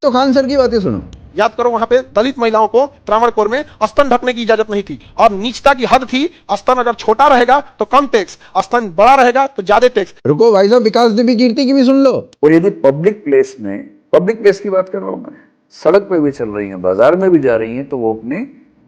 तो खान सर की बातें सुनो। याद करो, वहां पे दलित महिलाओं को त्रावणकोर में स्तन ढकने की इजाजत नहीं थी और नीचता की हद थी, स्तन अगर छोटा रहेगा तो कम टैक्स, स्तन बड़ा रहेगा तो ज्यादा टैक्स। रुको भाई साहब, विकास देवी कीर्ति की भी सुन लो। और यदि पब्लिक प्लेस में, पब्लिक प्लेस की बात कर रहा हूं मैं, सड़क पे भी चल रही है, बाजार में भी जा रही है, तो वो अपने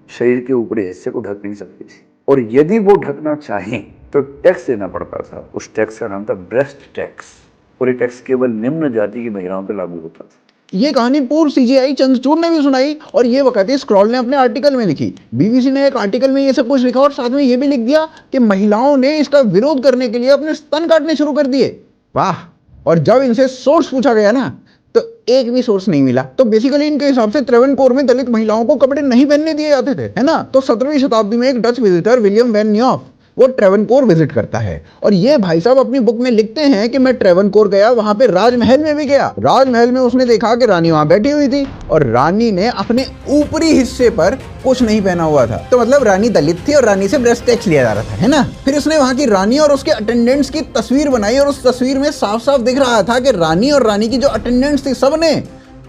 शरीर के ऊपरी हिस्से को ढक नहीं सकती थी। और यदि वो ढकना चाहें तो टैक्स देना पड़ता था। उस टैक्स का नाम था ब्रेस्ट टैक्स। और ये टैक्स केवल निम्न जाति की महिलाओं पर लागू होता था। ये कहानी पूर्व सीजीआई चंद्रचूड़ ने भी सुनाई और ये वकालत स्क्रॉल ने अपने आर्टिकल में लिखी। बीबीसी ने एक आर्टिकल में ये सब कुछ लिखा और साथ में ये भी लिख दिया कि महिलाओं ने इसका विरोध करने के लिए अपने स्तन काटने शुरू कर दिए। वाह। और जब इनसे सोर्स पूछा गया ना, तो एक भी सोर्स नहीं मिला। तो बेसिकली इनके हिसाब से त्रावणकोर में दलित महिलाओं को कपड़े नहीं पहनने दिए जाते थे, है ना। तो 17वीं शताब्दी में एक Dutch visitor William van New York वो त्रावणकोर विजिट करता है और ये भाई साहब अपनी बुक में लिखते हैं कि मैं त्रावणकोर गया, वहां पे राजमहल में भी गया। राजमहल में उसने देखा कि रानी वहां बैठी हुई थी और रानी ने अपने ऊपरी हिस्से पर कुछ नहीं पहना हुआ था। तो मतलब रानी दलित थी और रानी से ब्रेस्ट टैक्स लिया जा रहा था, है ना। फिर उसने वहां की रानी और उसके अटेंडेंट्स की तस्वीर बनाई और उस तस्वीर में साफ साफ दिख रहा था कि रानी और रानी की जो अटेंडेंट्स थी सबने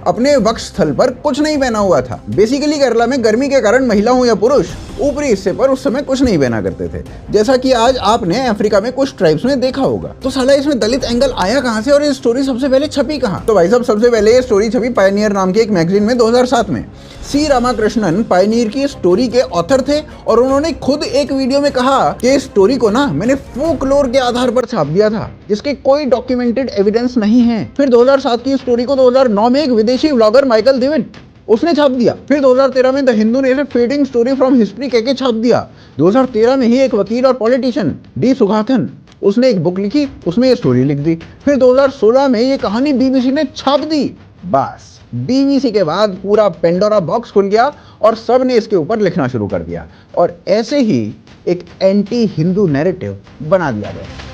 अपने वक्षस्थल पर कुछ नहीं पहना हुआ था। बेसिकली केरला में गर्मी के कारण महिला हो या पुरुष ऊपरी हिस्से पर उस समय कुछ नहीं पहना करते थे, जैसा कि आज आपने अफ्रीका में कुछ ट्राइब्स में देखा होगा। तो साला इसमें दलित एंगल आया कहां से और ये स्टोरी सबसे पहले छपी कहां? तो भाई साहब, सबसे पहले ये स्टोरी छपी पायनियर नाम की एक मैगजीन में 2007 में। सी रामाकृष्णन पायनियर की स्टोरी के ऑथर थे और उन्होंने खुद एक वीडियो में कहा कि इस स्टोरी को ना मैंने फोकलोर के आधार पर छाप दिया था, जिसके कोई डॉक्यूमेंटेड एविडेंस नहीं है। फिर 2007 की स्टोरी को 2009 में एक विदेशी व्लॉगर माइकल दिविट उसने छाप दिया। फिर 2013 में द हिंदू ने इसे फेडिंग स्टोरी फ्रॉम हिस्ट्री कहके छाप दिया। 2013 में ही एक वकील और पॉलिटिशियन डी सुगाथन उसने एक बुक लिखी, उसमें ये स्टोरी लिख दी। फिर 2016 में ये कहानी बीबीसी ने छाप दी। बस बीबीसी के बाद पूरा पेंडोरा बॉक्स खुल गया और सब ने इसके ऊपर लिखना शुरू कर दिया और ऐसे ही एक एंटी हिंदू नैरेटिव बना दिया गया।